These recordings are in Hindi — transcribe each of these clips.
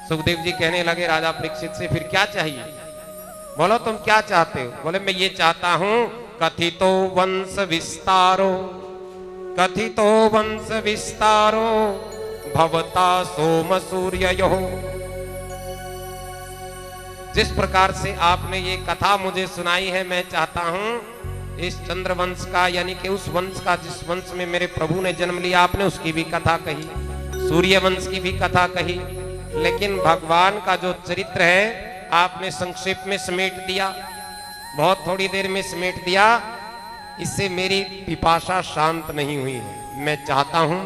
सुखदेव जी कहने लगे राजा परीक्षित से, फिर क्या चाहिए? बोलो तुम क्या चाहते हो? बोले मैं ये चाहता हूं, कथितो वंश विस्तारो, कथितो वंश विस्तारो भवता सोम सूर्ययो। जिस प्रकार से आपने ये कथा मुझे सुनाई है, मैं चाहता हूं इस चंद्रवंश का, यानी कि उस वंश का जिस वंश में मेरे प्रभु ने जन्म लिया, आपने उसकी भी कथा कही, सूर्य वंश की भी कथा कही, लेकिन भगवान का जो चरित्र है आपने संक्षेप में समेट दिया, बहुत थोड़ी देर में समेट दिया। इससे मेरी पिपासा शांत नहीं हुई है। मैं चाहता हूं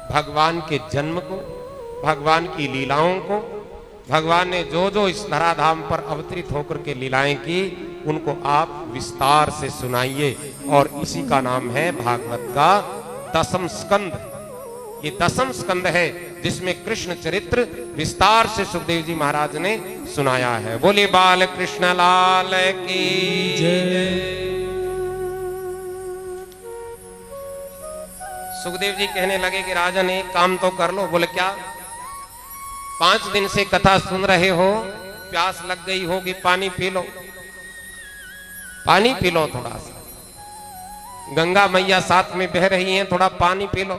भगवान के जन्म को, भगवान की लीलाओं को, भगवान ने जो जो इस धराधाम पर अवतरित होकर के लीलाएं की, उनको आप विस्तार से सुनाइए। और इसी का नाम है भागवत का दसम स्कंद। ये दसम स्कंद है जिसमें कृष्ण चरित्र विस्तार से सुखदेव जी महाराज ने सुनाया है। बोले बाल कृष्ण लाल की जय। सुखदेव जी कहने लगे कि राजन एक काम तो कर लो। बोले क्या? 5 दिन से कथा सुन रहे हो, प्यास लग गई होगी, पानी पी लो, पानी पी लो थोड़ा सा। गंगा मैया साथ में बह रही हैं, थोड़ा पानी पी लो।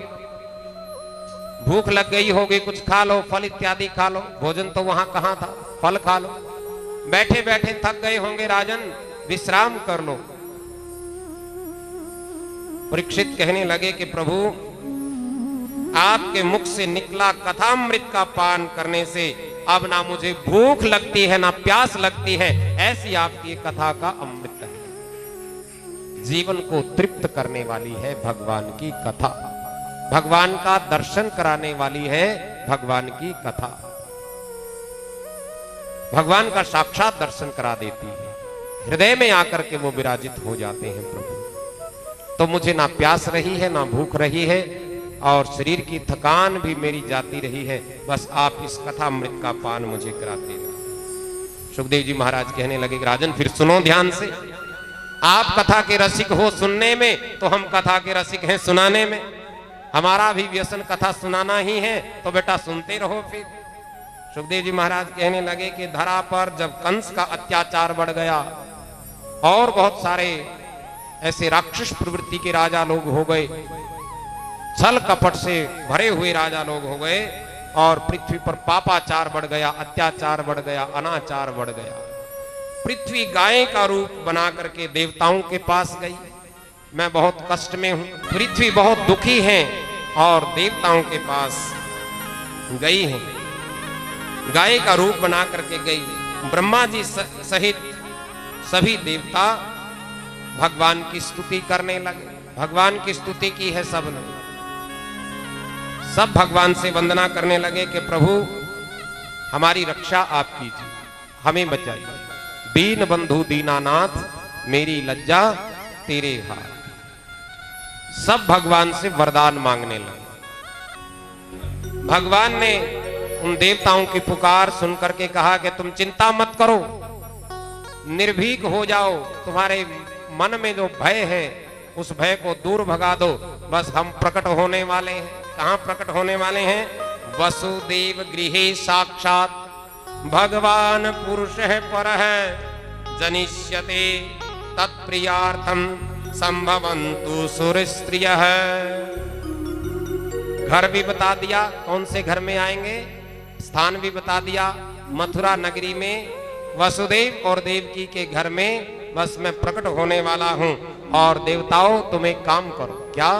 भूख लग गई होगी, कुछ खा लो, फल इत्यादि खा लो। भोजन तो वहां कहां था, फल खा लो। बैठे बैठे थक गए होंगे राजन, विश्राम कर लो। परीक्षित कहने लगे कि प्रभु आपके मुख से निकला कथामृत का पान करने से अब ना मुझे भूख लगती है ना प्यास लगती है, ऐसी आपकी कथा का अमृत है। जीवन को तृप्त करने वाली है भगवान की कथा, भगवान का दर्शन कराने वाली है भगवान की कथा, भगवान का साक्षात दर्शन करा देती है। हृदय में आकर के वो विराजित हो जाते हैं प्रभु। तो मुझे ना प्यास रही है ना भूख रही है, और शरीर की थकान भी मेरी जाती रही है, बस आप इस कथा अमृत का पान मुझे कराते रहे। सुखदेव जी महाराज कहने लगे राजन फिर सुनो ध्यान से। आप कथा के रसिक हो सुनने में, तो हम कथा के रसिक हैं सुनाने में। हमारा भी व्यसन कथा सुनाना ही है, तो बेटा सुनते रहो। फिर सुखदेव जी महाराज कहने लगे कि धरा पर जब कंस का अत्याचार बढ़ गया और बहुत सारे ऐसे राक्षस प्रवृत्ति के राजा लोग हो गए, छल कपट से भरे हुए राजा लोग हो गए, और पृथ्वी पर पापाचार बढ़ गया, अत्याचार बढ़ गया, अनाचार बढ़ गया। पृथ्वी गाय का रूप बना करके देवताओं के पास गई, मैं बहुत कष्ट में हूं, पृथ्वी बहुत दुखी है, और देवताओं के पास गई है, गाय का रूप बना करके गई। ब्रह्मा जी सहित सभी देवता भगवान की स्तुति करने लगे। भगवान की स्तुति की है सबने, सब भगवान से वंदना करने लगे कि प्रभु हमारी रक्षा आप कीजिए, हमें बचाइए। दीन बंधु दीनानाथ मेरी लज्जा तेरे हाथ। सब भगवान से वरदान मांगने लगे। भगवान ने उन देवताओं की पुकार सुनकर के कहा कि तुम चिंता मत करो, निर्भीक हो जाओ, तुम्हारे मन में जो भय है उस भय को दूर भगा दो, बस हम प्रकट होने वाले हैं। कहां प्रकट होने वाले हैं? वसुदेव गृहे साक्षात भगवान पुरुष है पर है, जनिष्यते तत्प्रियार्थम संभवन्तु सुरस्त्रियः। घर भी बता दिया कौन से घर में आएंगे, स्थान भी बता दिया, मथुरा नगरी में वसुदेव और देवकी के घर में बस मैं प्रकट होने वाला हूं। और देवताओं तुम एक काम करो, क्या?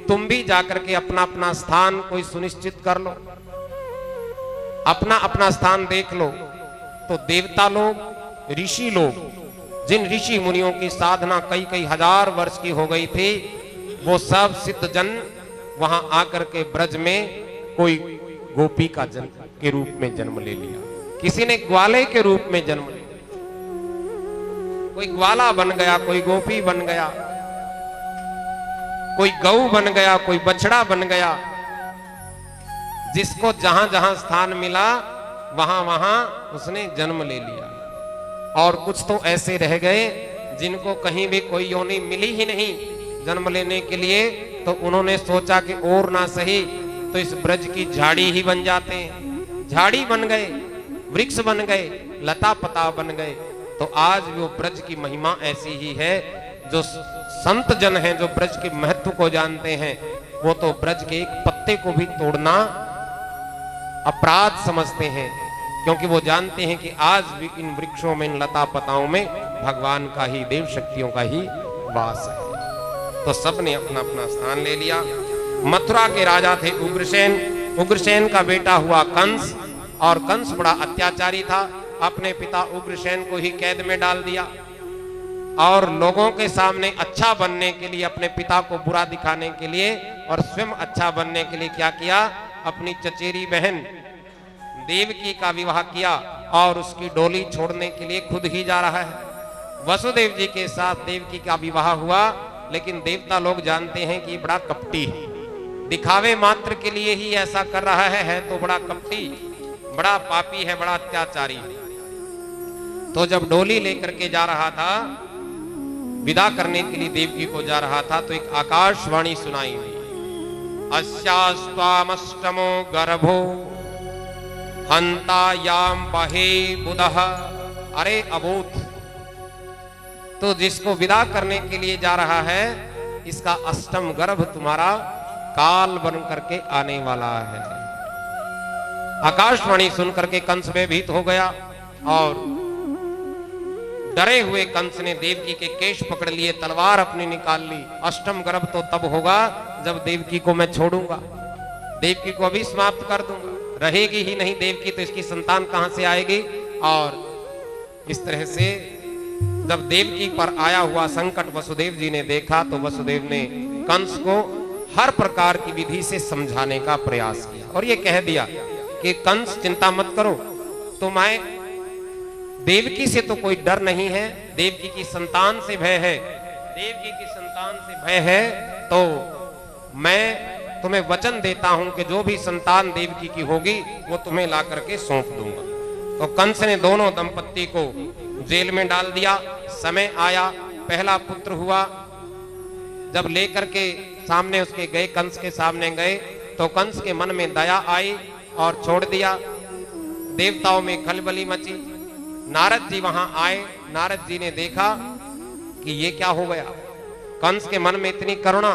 तुम भी जाकर के अपना अपना स्थान कोई सुनिश्चित कर लो, अपना अपना स्थान देख लो। तो देवता लोग, ऋषि लोग, जिन ऋषि मुनियों की साधना कई कई हजार वर्ष की हो गई थी, वो सब सिद्ध जन वहां आकर के ब्रज में कोई गोपी का जन्म के रूप में जन्म ले लिया, किसी ने ग्वाले के रूप में जन्म लिया, कोई ग्वाला बन गया, कोई गोपी बन गया, कोई गऊ बन गया, कोई बछड़ा बन गया। जिसको जहां जहां स्थान मिला वहां वहां उसने जन्म ले लिया। और कुछ तो ऐसे रह गए जिनको कहीं भी कोई योनि मिली ही नहीं जन्म लेने के लिए, तो उन्होंने सोचा कि और ना सही तो इस ब्रज की झाड़ी ही बन जाते हैं। झाड़ी बन गए, वृक्ष बन गए, लता पता बन गए। तो आज वो ब्रज की महिमा ऐसी ही है। जो संत जन हैं, जो ब्रज के महत्व को जानते हैं, वो तो ब्रज के एक पत्ते को भी तोड़ना अपराध समझते हैं, क्योंकि वो जानते हैं कि आज भी इन वृक्षों में, इन लता पताओं में भगवान का ही, देव शक्तियों का ही वास है। तो सबने अपना अपना स्थान ले लिया। मथुरा के राजा थे उग्रसेन। उग्रसेन का बेटा हुआ कंस, और कंस बड़ा अत्याचारी था। अपने पिता उग्रसेन को ही कैद में डाल दिया, और लोगों के सामने अच्छा बनने के लिए, अपने पिता को बुरा दिखाने के लिए और स्वयं अच्छा बनने के लिए क्या किया, अपनी चचेरी बहन देवकी का विवाह किया और उसकी डोली छोड़ने के लिए खुद ही जा रहा है। वसुदेव जी के साथ देवकी का विवाह हुआ, लेकिन देवता लोग जानते हैं कि बड़ा कपटी है, दिखावे मात्र के लिए ही ऐसा कर रहा है तो बड़ा कपटी, बड़ा पापी है, बड़ा अत्याचारी है। तो जब डोली लेकर के जा रहा था, विदा करने के लिए देवकी को जा रहा था, तो एक आकाशवाणी सुनाई दी, अस्यास्त्वामष्टमो गर्भो हंतायाम बहे बुधः। अरे अबोध, तो जिसको विदा करने के लिए जा रहा है, इसका अष्टम गर्भ तुम्हारा काल बन करके आने वाला है। आकाशवाणी सुनकर के कंस भयभीत हो गया, और डरे हुए कंस ने देवकी के केश पकड़ लिए, तलवार अपनी निकाल ली। अष्टम गर्भ तो तब होगा जब देवकी को मैं छोड़ूंगा, देवकी को अभी समाप्त कर दूंगा, रहेगी ही नहीं देवकी, तो इसकी संतान कहां से आएगी। और इस तरह से जब देवकी पर आया हुआ संकट वसुदेव जी ने देखा, तो वसुदेव ने कंस को हर प्रकार की विधि से समझाने का प्रयास किया, और ये कह दिया कि कंस चिंता मत करो, तुम्हें देवकी से तो कोई डर नहीं है, देवकी की संतान से भय है, देवकी की संतान से भय है, तो मैं तुम्हें वचन देता हूं कि जो भी संतान देवकी की होगी वो तुम्हें ला करके सौंप दूंगा। तो कंस ने दोनों दंपत्ति को जेल में डाल दिया। समय आया, पहला पुत्र हुआ। जब लेकर के सामने उसके गए, कंस के सामने गए, तो कंस के मन में दया आई और छोड़ दिया। देवताओं में खलबली मची। नारद जी वहां आए। नारद जी ने देखा कि ये क्या हो गया, कंस के मन में इतनी करुणा,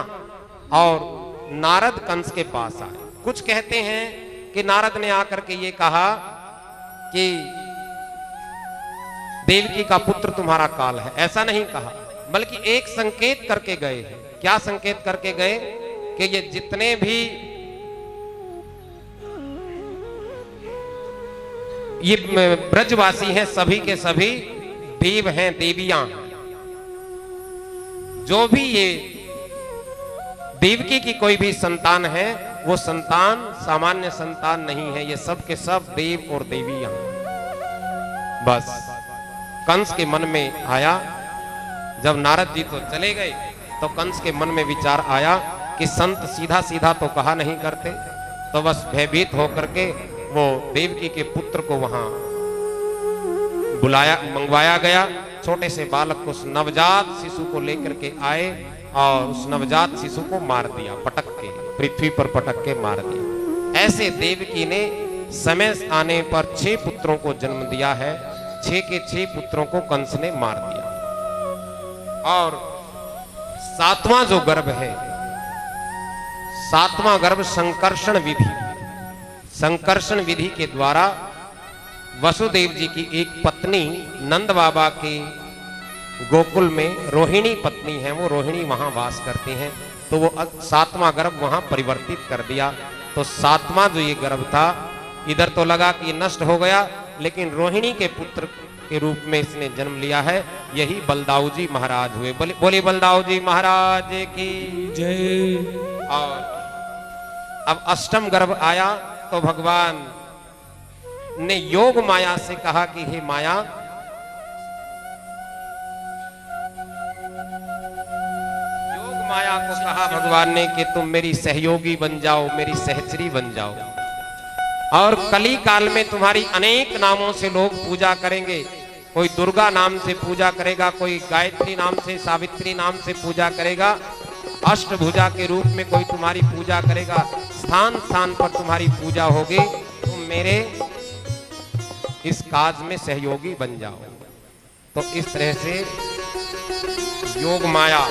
और नारद कंस के पास आए। कुछ कहते हैं कि नारद ने आकर के ये कहा कि देवकी का पुत्र तुम्हारा काल है, ऐसा नहीं कहा, बल्कि एक संकेत करके गए हैं। क्या संकेत करके गए कि ये जितने भी ये ब्रजवासी हैं, सभी के सभी देव हैं, देवियां। जो भी ये देवकी की कोई भी संतान है, वो संतान सामान्य संतान नहीं है, ये सब के सब देव और देवियां। बस कंस के मन में आया, जब नारद जी तो चले गए, तो कंस के मन में विचार आया कि संत सीधा सीधा तो कहा नहीं करते। तो बस भयभीत होकर के वो देवकी के पुत्र को वहां बुलाया, मंगवाया गया। छोटे से बालक को, उस नवजात शिशु को लेकर के आए, और उस नवजात शिशु को मार दिया, पटक के, पृथ्वी पर पटक के मार दिया। ऐसे देवकी ने समय आने पर 6 पुत्रों को जन्म दिया है। 6 के 6 पुत्रों को कंस ने मार दिया। और 7वां जो गर्भ है, 7वां गर्भ संकर्षण विधि, संकर्षण विधि के द्वारा वसुदेव जी की एक पत्नी नंद बाबा की गोकुल में रोहिणी पत्नी है, वो रोहिणी वहां वास करती हैं, तो वो 7वां गर्भ वहां परिवर्तित कर दिया। तो 7वां जो ये गर्भ था, इधर तो लगा कि नष्ट हो गया, लेकिन रोहिणी के पुत्र के रूप में इसने जन्म लिया है। यही बलदाऊ जी महाराज हुए। बोले बलदाऊ जी महाराज की जय। और अब अष्टम गर्भ आया, तो भगवान ने योग माया से कहा कि हे माया, योग माया को कहा भगवान ने कि तुम मेरी सहयोगी बन जाओ, मेरी सहचरी बन जाओ, और कली काल में तुम्हारी अनेक नामों से लोग पूजा करेंगे। कोई दुर्गा नाम से पूजा करेगा, कोई गायत्री नाम से, सावित्री नाम से पूजा करेगा, अष्टभुजा के रूप में कोई तुम्हारी पूजा करेगा, स्थान स्थान पर तुम्हारी पूजा होगी, तुम मेरे इस काज में सहयोगी बन जाओ। तो इस तरह से योग माया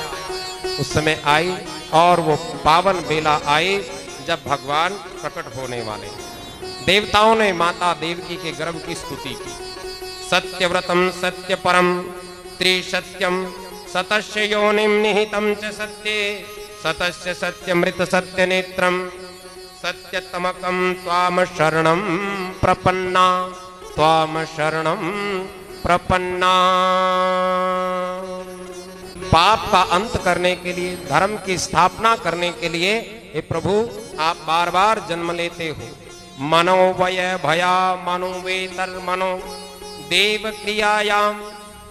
उस समय आई और वो पावन बेला आई जब भगवान प्रकट होने वाले। देवताओं ने माता देवकी के गर्भ की स्तुति की। सत्यव्रतम सत्य परम त्रिसत्यम सतस्य योनिम निहितम च सत्ये सतस्य सत्यमृत सत्य नेत्रम सत्यतमकम त्वाम शरणम प्रपन्ना त्वाम शरणम प्रपन्ना। पाप का अंत करने के लिए, धर्म की स्थापना करने के लिए हे प्रभु आप बार बार जन्म लेते हो। मनो वय भया मनो वेतर मनो देव क्रियायाम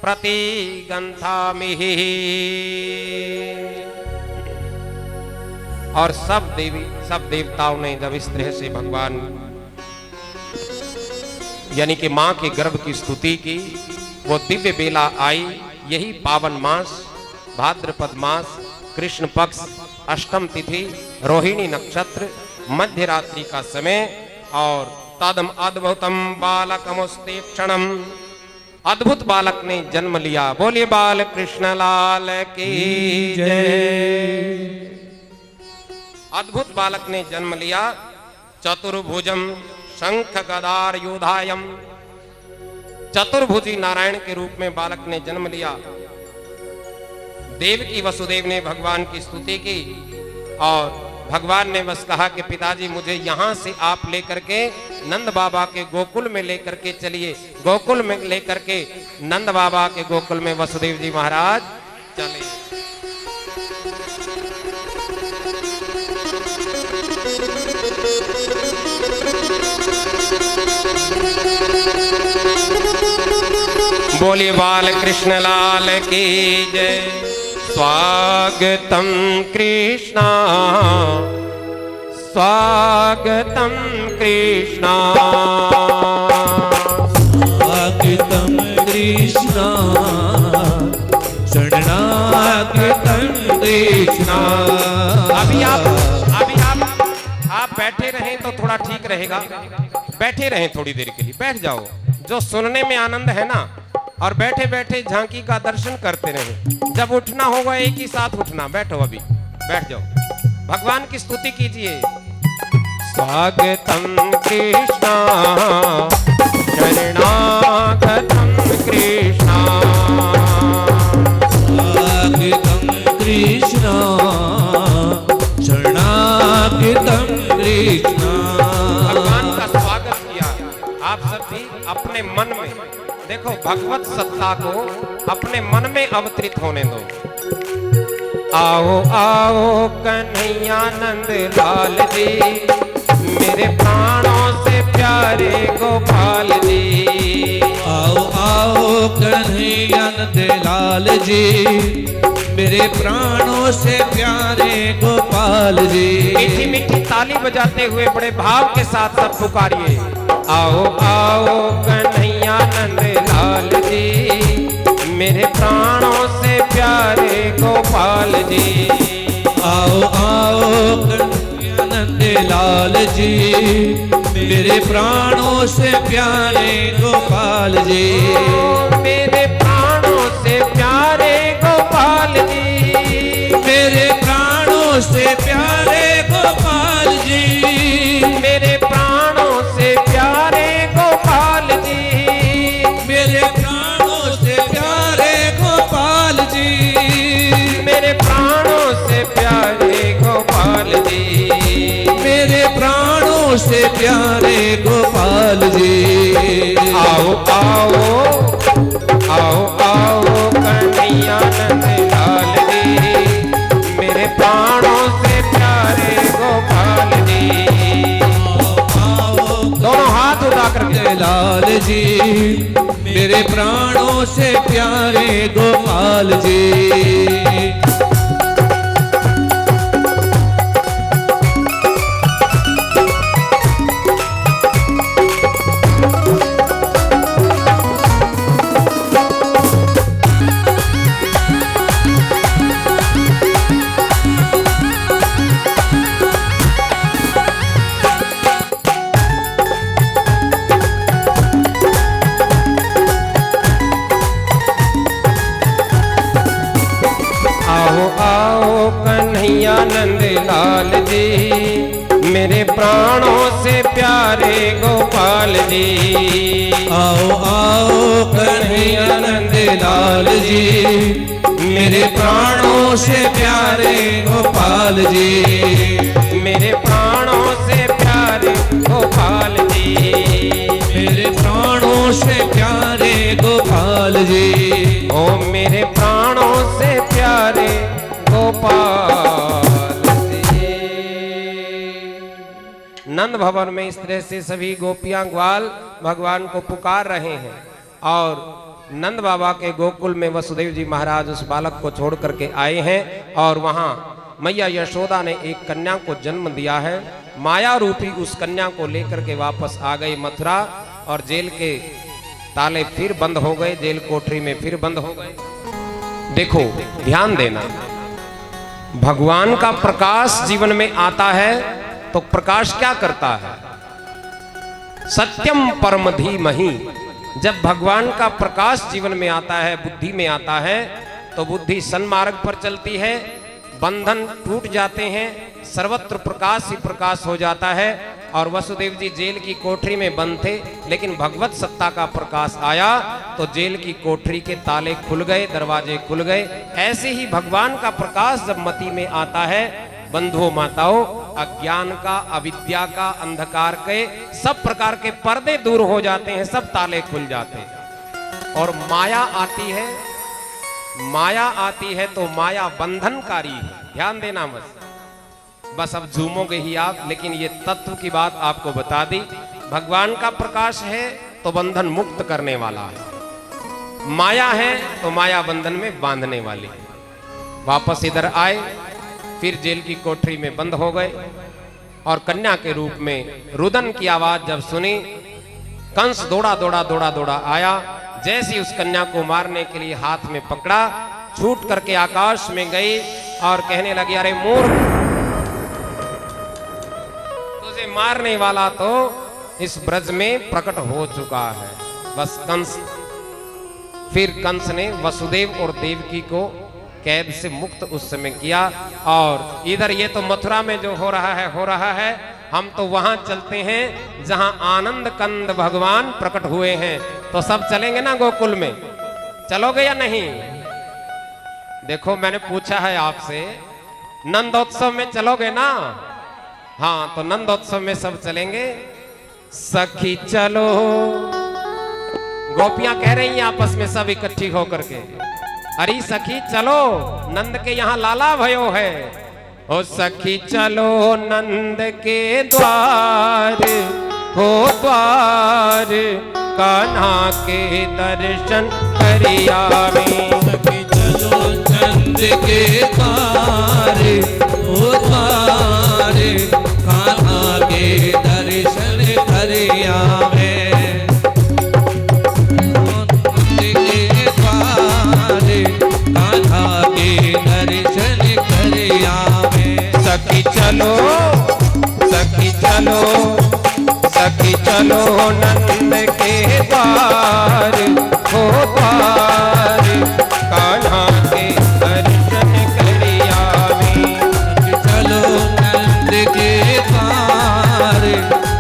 प्रतिगंथामिहि। और सब देवताओं ने जब इस तरह से भगवान यानी कि मां के गर्भ की स्तुति की, वो दिव्य बेला आई। यही पावन मास भाद्रपद मास कृष्ण पक्ष अष्टम तिथि रोहिणी नक्षत्र मध्य रात्रि का समय। और तदम अद्भुतम बालकमुस्ते क्षणम, अद्भुत बालक ने जन्म लिया। बोलिए बाल कृष्ण लाल की जय। अद्भुत बालक ने जन्म लिया। चतुर्भुजम शंख गदार योधायम, चतुर्भुजी नारायण के रूप में बालक ने जन्म लिया। देवकी वसुदेव ने भगवान की स्तुति की और भगवान ने बस कहा कि पिताजी मुझे यहां से आप लेकर के नंद बाबा के गोकुल में लेकर के चलिए। गोकुल में लेकर के नंद बाबा के गोकुल में वसुदेव जी महाराज चले। बोलिए बाल कृष्ण लाल की जय। स्वागतम कृष्णा स्वागतम कृष्णा स्वागतम कृष्णा शरणागतम कृष्णा। अभी आप बैठे रहें तो थोड़ा ठीक रहेगा। बैठे रहें थोड़ी देर के लिए, बैठ जाओ। जो सुनने में आनंद है ना, और बैठे बैठे झांकी का दर्शन करते रहें। जब उठना होगा एक ही साथ उठना। बैठो, अभी बैठ जाओ, भगवान की स्तुति कीजिए। स्वागतम कृष्णा शरणागतम कृष्णा स्वागतम कृष्णा शरणागतम कृष्णा। भगवान का स्वागत किया। आप सब भी अपने मन में देखो, भगवत सत्ता को अपने मन में अवतरित होने दो। आओ आओ कन्हैया नंद लाल जी, मेरे प्राणों से प्यारे गोपाल जी। आओ आओ कन्हैया नंद लाल जी, मेरे प्राणों से प्यारे गोपाल जी। मीठी मीठी ताली बजाते हुए बड़े भाव के साथ सब पुकारिए। आओ आओ कन्हैया नंद लाल जी, मेरे प्राणों से प्यारे गोपाल जी। आओ आओ कन्हैया नंद लाल जी, मेरे प्राणों से प्यारे गोपाल जी। मेरे प्राणों से प्यारे गोपाल जी, मेरे प्राणों से प्यारे गोपाल जी। मेरे प्राणों से प्यारे गोपाल जी। मेरे प्राणों से प्यारे गोपाल जी। मेरे प्राणों से प्यारे गोपाल जी। मेरे प्राणों से प्यारे गोपाल जी। आओ आओ आओ आओ कन्हैया नंद लाल जी, मेरे प्राणों से प्यारे गोपाल जी। दोनों हाथ उठा करके लाल जी, मेरे प्राणों से प्यारे गोपाल जी। जी। आओ आओ कन्हैया नंद लाल जी, मेरे प्राणों से प्यारे गोपाल जी, मेरे प्राणों से प्यारे गोपाल जी, मेरे प्राणों से प्यारे गोपाल जी, ओ मेरे प्राणों से प्यारे गोपाल जी। नंद भवन में इस तरह से सभी गोपियां ग्वाल भगवान को पुकार रहे हैं और नंद बाबा के गोकुल में वसुदेव जी महाराज उस बालक को छोड़ करके आए हैं और वहां मैया यशोदा ने एक कन्या को जन्म दिया है। माया रूपी उस कन्या को लेकर के वापस आ गई मथुरा और जेल के ताले फिर बंद हो गए, जेल कोठरी में फिर बंद हो गए। देखो ध्यान देना, भगवान का प्रकाश जीवन में आता है तो प्रकाश क्या करता है? सत्यम परम धीमहि। जब भगवान का प्रकाश जीवन में आता है, बुद्धि में आता है, तो बुद्धि सन्मार्ग पर चलती है, बंधन टूट जाते हैं, सर्वत्र प्रकाश ही प्रकाश हो जाता है। और वसुदेव जी जेल की कोठरी में बंद थे, लेकिन भगवत सत्ता का प्रकाश आया तो जेल की कोठरी के ताले खुल गए, दरवाजे खुल गए। ऐसे ही भगवान का प्रकाश जब मति में आता है, बंधुओं माताओं, अज्ञान का, अविद्या का, अंधकार के सब प्रकार के पर्दे दूर हो जाते हैं, सब ताले खुल जाते हैं। और माया आती है, माया आती है तो माया बंधनकारी है। ध्यान देना बस अब झूमोगे ही आप, लेकिन ये तत्व की बात आपको बता दी। भगवान का प्रकाश है तो बंधन मुक्त करने वाला है, माया है तो माया बंधन में बांधने वाली है। वापस इधर आए, फिर जेल की कोठरी में बंद हो गए और कन्या के रूप में रुदन की आवाज जब सुनी, कंस दौड़ा दौड़ा दौड़ा दौड़ा आया। जैसे उस कन्या को मारने के लिए हाथ में पकड़ा, छूट करके आकाश में गई और कहने लगी, अरे मूर्ख, तुझे मारने वाला तो इस ब्रज में प्रकट हो चुका है। बस कंस, फिर कंस ने वसुदेव और देवकी को कैद से मुक्त उस समय किया। और इधर ये तो मथुरा में जो हो रहा है हो रहा है, हम तो वहां चलते हैं जहां आनंद कंद भगवान प्रकट हुए हैं। तो सब चलेंगे ना गोकुल में, चलोगे या नहीं? देखो मैंने पूछा है आपसे, नंदोत्सव में चलोगे ना? हाँ, तो नंदोत्सव में सब चलेंगे। सखी चलो, गोपियां कह रही हैं आपस में सब इकट्ठी होकर के, अरे सखी चलो, नंद के यहाँ लाला भयो है। ओ सखी चलो नंद के द्वार, हो द्वार, कान्हा के दर्शन करियावे। सखी चलो नंद के द्वार, हो द्वार, कान्हा के दर्शन करियावे। सखी चलो, सखी चलो, सखी चलो नंद के द्वार, हो द्वार, कान्हा के दर्शन करियावे। सखी चलो नंद के द्वार,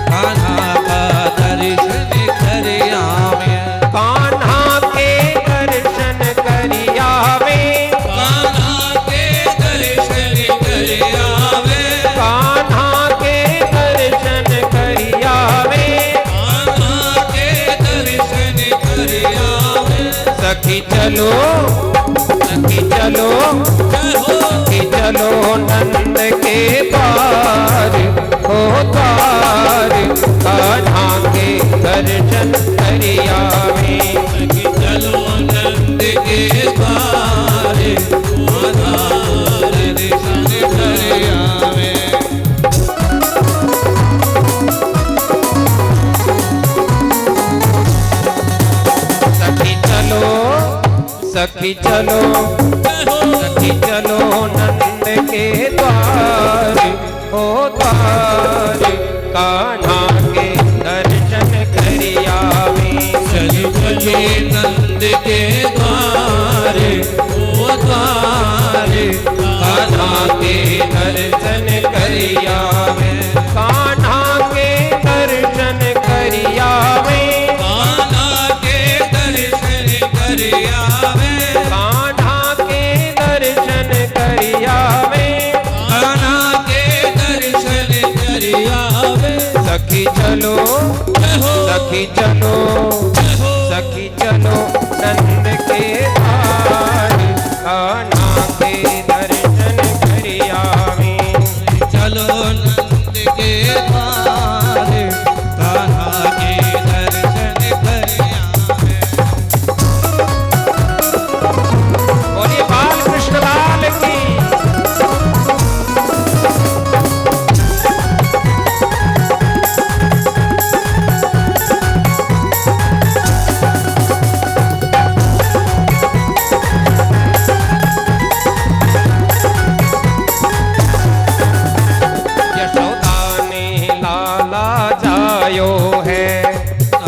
कान्हा का दर्शन करियावे। कान्हा के दर्शन करियावे, कान्हा के दर्शन करियावे। कान्हा के दर्शन करियावे, कान्हा के दर्शन करियावे। सखी चलो, सखी चलो, सखी चलो नंद के द्वार, हो द्वार, कान्हा के दर्शन करियावे। सखी चलो नंद के द्वार, हो द्वार, दर्शन करियावे। सखी चलो, सखी चलो, सखी चलो नंद के द्वार, हो द्वार, कान्हा के दर्शन करियावे। चली चली नंद के द्वार, हो द्वार, कान्हा के दर्शन करियावे, कान्हा के दर्शन करियावे। चलो जय हो सखी चलो जय हो सखी चलो नंद के द्वार कान्हा के दर्शन करि आवे चलो नंद के द्वार कान्हा के दर्शन कर आवे बोलिए बाल कृष्ण लाल की यशोदा ने लाला जायो है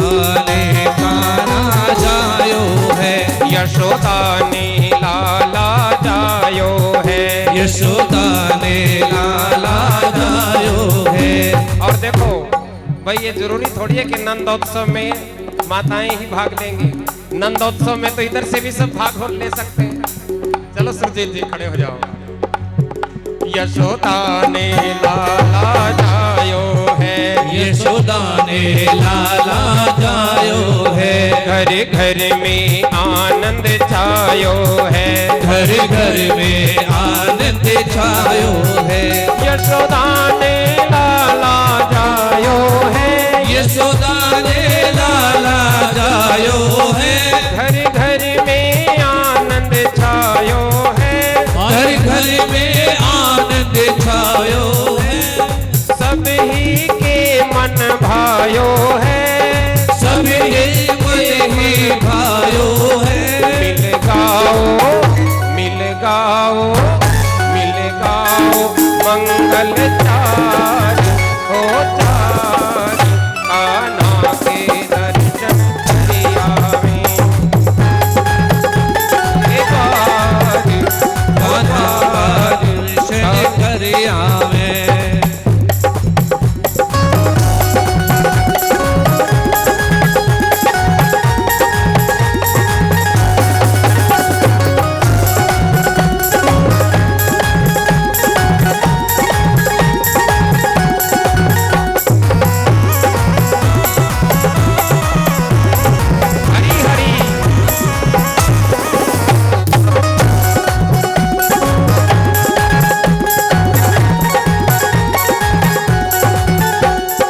आले काना जायो है यशोदा ने लाला जायो है यशोदा ने लाला जायो है और देखो भाई ये जरूरी थोड़ी है कि नंदोत्सव में माताएं ही भाग लेंगी नंदोत्सव में तो इधर से भी सब भाग हो ले सकते हैं चलो सुरजीत जी खड़े हो जाओ यशोदा ने लाला जायो है यशोदा ने लाला जायो है घर घर में आनंद छायो है घर घर में आनंद छायो है यशोदा ने लाला जायो है यशोदा ने लाला जायो है घर घर में आनंद छायो है घर घर में आनंद छायो है सब ही के मन भायो है सबके मन ही भायो है मिल गाओ मिल गाओ मिल गाओ मंगल चार हो चार कान्हा के दर्शन करि आवे एक बार कान्हा दर्शन कर आवे हरी हरी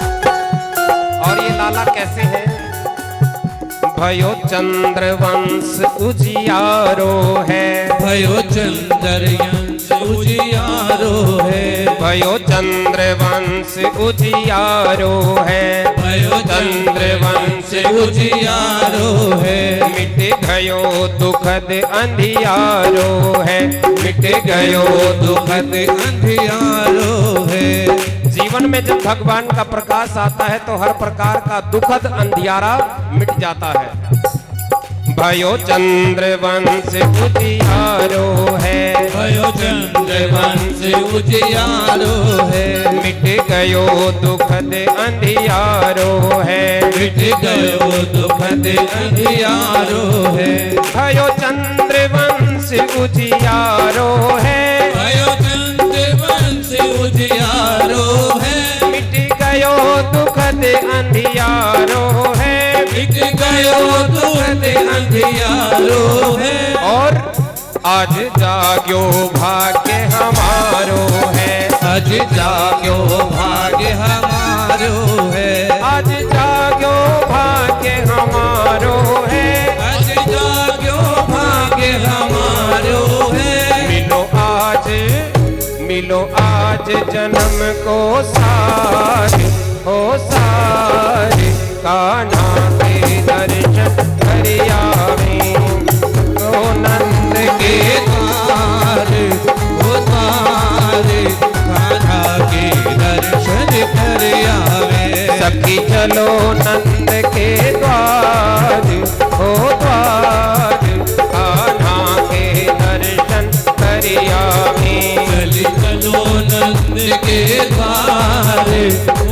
और ये लाला कैसे हैं भयो चंद्रवंश उजियारो है भयो चंद्रयंश उजियारो है भयो चंद्रवंश उजियारो है भयो चंद्रवंश उजियारो है मिट गयो दुखद अंधियारो है मिट गयो दुखद अंधियारो है जीवन में जब भगवान का प्रकाश आता है तो हर प्रकार का दुखद अंधियारा मिट जाता है भयो चंद्रवंश उजियारो है भयो चंद्रवंश उजियारो है मिट गयो दुखद अंधियारो है मिट गयो दुखद अंधियारो है भयो चंद्रवंश उजियारो है भयो चंद्रवंश उजियारो है मिट गयो दुखद अंधियारो है मिट गयो दुखद अंधियारो है और आज जाग्यो भाग्य हमारो है आज जाग्यो भाग्य हमारो है आज जाग्यो भाग्य हमारो है आज जाग्यो भाग्य हमारो है मिलो आज जन्म को सार हो सार कान्हा के दर्शन करि आवे तो नंद के द्वार ओ द्वार कान्हा के दर्शन कर आवे सखी चलो नंद के द्वार हो द्वार कान्हा के दर्शन करि आवे चल चलो नंद के द्वार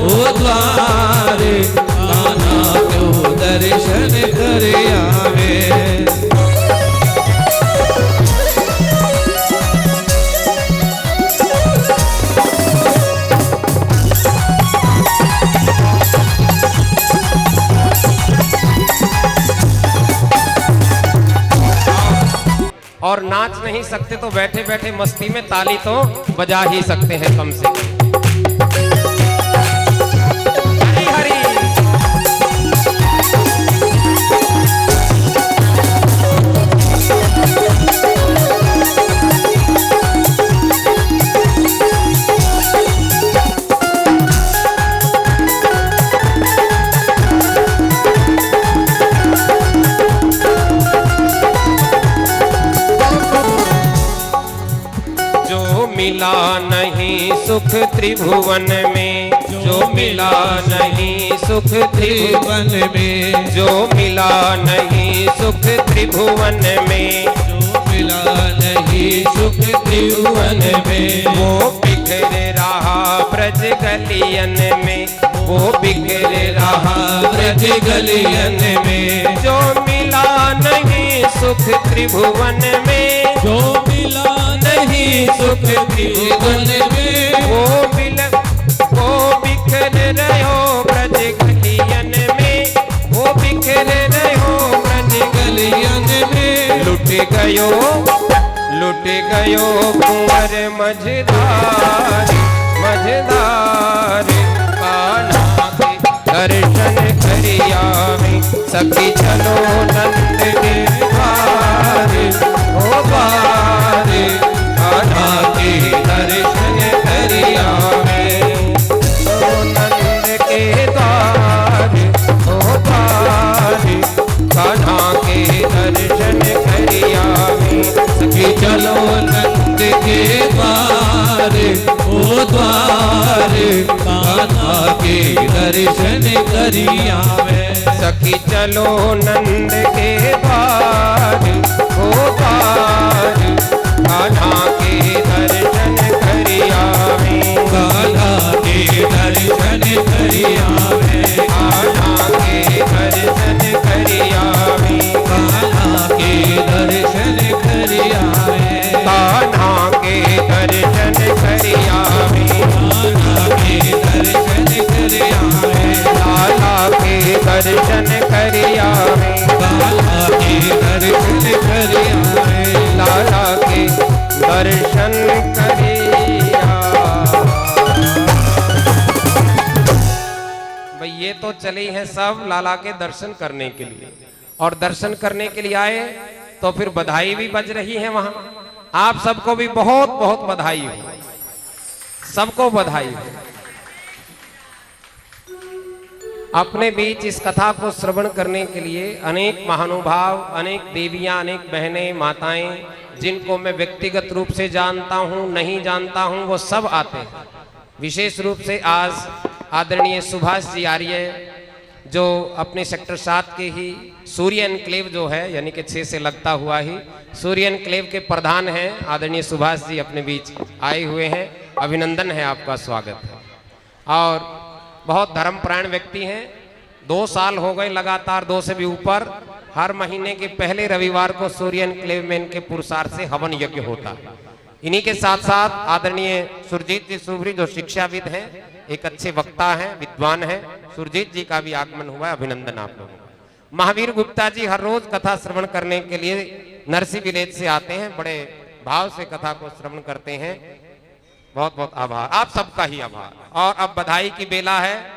ओ द्वार कान्हा को दर्शन कर आवे और नाच नहीं सकते तो बैठे बैठे मस्ती में ताली तो बजा ही सकते हैं कम से कम। हरी हरी। मिला नहीं सुख त्रिभुवन में, जो मिला नहीं सुख त्रिभुवन में, जो मिला नहीं सुख त्रिभुवन में, जो मिला नहीं सुख त्रिभुवन में, वो बिखर रहा ब्रज गलियन में, वो बिखर रहा ब्रज गलियन में, जो मिला नहीं सुख त्रिभुवन में, जो मिला नहीं सुख त्रिभुवन में, वो बिखर रहो ब्रज गलियन में, वो बिखर रहो ब्रज गलियन में, लुट गयो कुंवर मझधार, मझधार कान्हा के दर्शन करियावे, सखी चलो नंद के द्वार, ओ द्वार कान्हा के दर्शन करियावे, ओ नंद के द्वार, ओ द्वार कान्हा के दर्शन करियावे, सखी चलो नंद के द्वार, ओ द्वार कान्हा के दर्शन करियावे, सखी चलो नंद के द्वार, ओ द्वार कान्हा के दर्शन करियावे, कान्हा के दर्शन करियावे, कान्हा के दर्शन करियावे, कान्हा के दर्शन करियावे, कान्हा के दर्शन करियावे, कान्हा के दर्शन करियावे, लाला के दर्शन करियावे, कान्हा के दर्शन करियावे, लाला के दर्शन करिया। भाई ये तो चले हैं सब लाला के दर्शन करने के लिए, और दर्शन करने के लिए आए तो फिर बधाई भी बज रही है वहां। आप सबको भी बहुत बहुत बधाई हो, सबको बधाई हो। अपने बीच इस कथा को श्रवण करने के लिए अनेक महानुभाव, अनेक देवियां, अनेक बहनें, माताएं, जिनको मैं व्यक्तिगत रूप से जानता हूं, नहीं जानता हूं, वो सब आते हैं। विशेष रूप से आज आदरणीय सुभाष जी आर्य, जो अपने सेक्टर 7 के ही सूर्य एनक्लेव जो है, यानी कि 6 से लगता हुआ ही सूर्य एनक्लेव के प्रधान हैं, आदरणीय सुभाष जी अपने बीच आए हुए हैं। अभिनंदन है, आपका स्वागत है। और बहुत धर्मपरायण व्यक्ति हैं। 2 साल हो गए लगातार, 2 से भी ऊपर, हर महीने के पहले रविवार को सूर्य एनक्लेव में इनके पुरस्कार से हवन यज्ञ होता है। इन्हीं के साथ साथ आदरणीय सुरजीत जी सुभरी, जो शिक्षाविद हैं, एक अच्छे वक्ता हैं, विद्वान हैं, सुरजीत जी का भी आगमन हुआ है। अभिनंदन आप लोगों को। महावीर गुप्ता जी हर रोज कथा श्रवण करने के लिए नरसी विलेज से आते हैं, बड़े भाव से कथा को श्रवण करते हैं। बहुत बहुत आभार, आप सबका ही आभार। और अब बधाई की बेला है।